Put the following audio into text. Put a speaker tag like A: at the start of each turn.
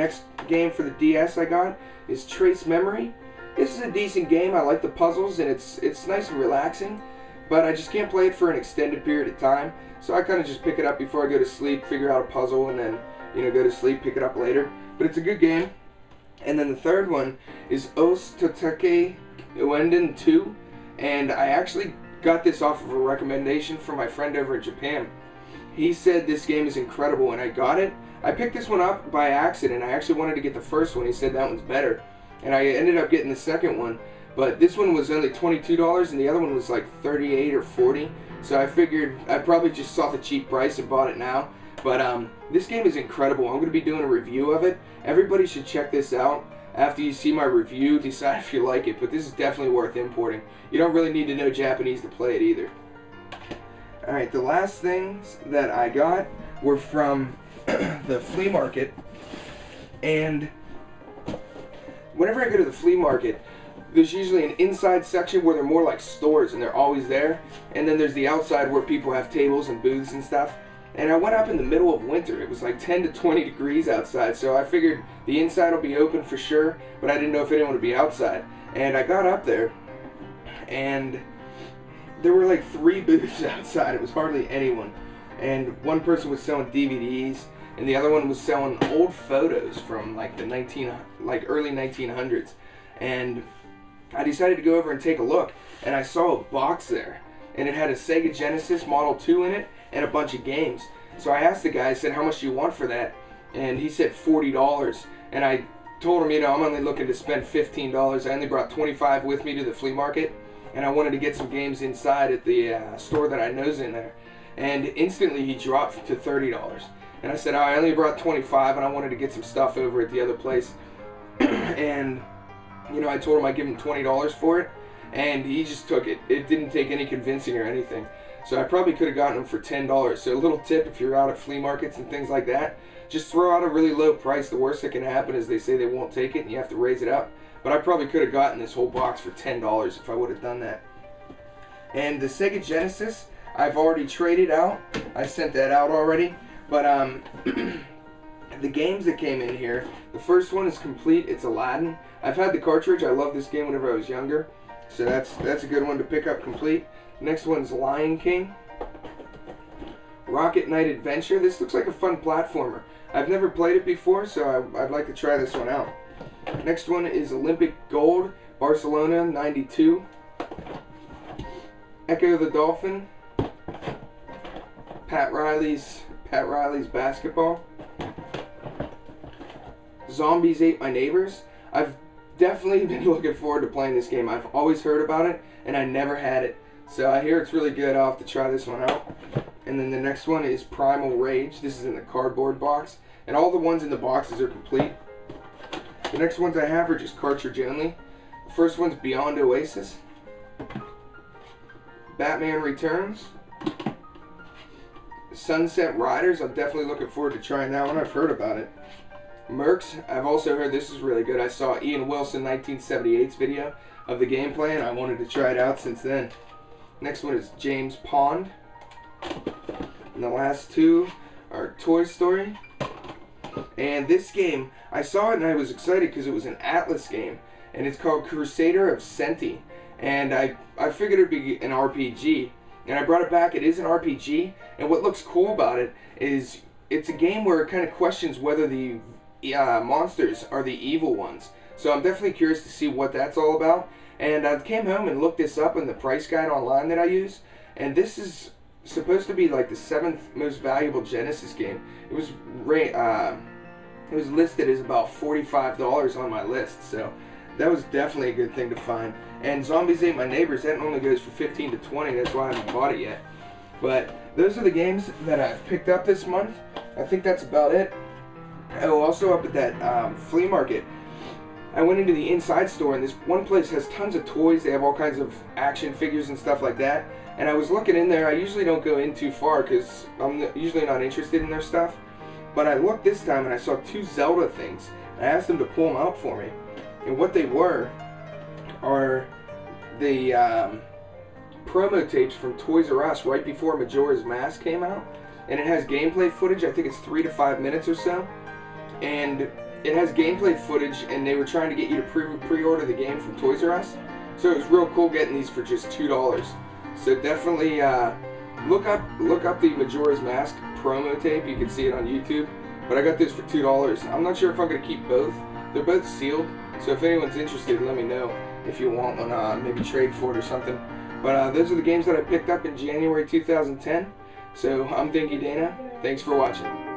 A: next game for the DS I got is Trace Memory. This is a decent game. I like the puzzles, and it's nice and relaxing, but I just can't play it for an extended period of time. So I kind of just pick it up before I go to sleep, figure out a puzzle, and then, you know, go to sleep, pick it up later. But it's a good game. And then the third one is Os Toteke Uenden 2, and I actually got this off of a recommendation from my friend over in Japan. He said this game is incredible, and I got it. I picked this one up by accident. I actually wanted to get the first one. He said that one's better, and I ended up getting the second one. But this one was only $22, and the other one was like $38 or $40. So I figured I probably just saw the cheap price and bought it now. But this game is incredible. I'm going to be doing a review of it. Everybody should check this out. After you see my review, decide if you like it. But this is definitely worth importing. You don't really need to know Japanese to play it either. Alright, the last things that I got were from the flea market. And whenever I go to the flea market, there's usually an inside section where they're more like stores and they're always there. And then there's the outside where people have tables and booths and stuff. And I went up in the middle of winter. It was like 10 to 20 degrees outside, so I figured the inside will be open for sure, but I didn't know if anyone would be outside. And I got up there, and there were like 3 booths outside. It was hardly anyone. And one person was selling DVDs, and the other one was selling old photos from like the early 1900s. And I decided to go over and take a look, and I saw a box there, and it had a Sega Genesis Model 2 in it, and a bunch of games. So I asked the guy, I said, how much do you want for that? And he said $40. And I told him, you know, I'm only looking to spend $15. I only brought $25 with me to the flea market, and I wanted to get some games inside at the store that I know's in there. And instantly he dropped to $30. And I said, oh, I only brought $25, and I wanted to get some stuff over at the other place. And, you know, I told him I'd give him $20 for it, and he just took it. It didn't take any convincing or anything. So I probably could have gotten them for $10. So a little tip, if you're out at flea markets and things like that, just throw out a really low price. The worst that can happen is they say they won't take it and you have to raise it up. But I probably could have gotten this whole box for $10 if I would have done that. And the Sega Genesis, I've already traded out. I sent that out already. But the games that came in here, the first one is complete. It's Aladdin. I've had the cartridge. I loved this game whenever I was younger. So that's a good one to pick up complete. Next one's Lion King. Rocket Knight Adventure. This looks like a fun platformer. I've never played it before, so I'd like to try this one out. Next one is Olympic Gold, Barcelona 92. Echo the Dolphin. Pat Riley's Basketball. Zombies Ate My Neighbors. I've definitely been looking forward to playing this game. I've always heard about it, and I never had it. So I hear it's really good. I'll have to try this one out. And then the next one is Primal Rage. This is in the cardboard box. And all the ones in the boxes are complete. The next ones I have are just cartridge only. The first one's Beyond Oasis. Batman Returns. Sunset Riders. I'm definitely looking forward to trying that one. I've heard about it. Mercs. I've also heard this is really good. I saw Ian Wilson 1978's video of the gameplay, and I wanted to try it out since then. Next one is James Pond. And the last two are Toy Story. And this game, I saw it and I was excited because it was an Atlas game. And it's called Crusader of Senti. And I figured it would be an RPG. And I brought it back. It is an RPG. And what looks cool about it is it's a game where it kind of questions whether the monsters are the evil ones. So I'm definitely curious to see what that's all about. And I came home and looked this up in the price guide online that I use. And this is supposed to be like the 7th most valuable Genesis game. It was listed as about $45 on my list. So that was definitely a good thing to find. And Zombies Ate My Neighbors, that only goes for 15 to 20. That's why I haven't bought it yet. But those are the games that I've picked up this month. I think that's about it. Oh, also up at that flea market, I went into the inside store, and this one place has tons of toys. They have all kinds of action figures and stuff like that. And I was looking in there. I usually don't go in too far because I'm usually not interested in their stuff. But I looked this time and I saw 2 Zelda things. I asked them to pull them out for me. And what they were are the promo tapes from Toys R Us right before Majora's Mask came out. And it has gameplay footage. I think it's 3 to 5 minutes or so. And it has gameplay footage, and they were trying to get you to pre-order the game from Toys R Us. So it was real cool getting these for just $2. So definitely look up the Majora's Mask promo tape. You can see it on YouTube. But I got this for $2. I'm not sure if I'm gonna keep both. They're both sealed. So if anyone's interested, let me know if you want one. Maybe trade for it or something. But those are the games that I picked up in January 2010. So I'm Dinky Dana. Thanks for watching.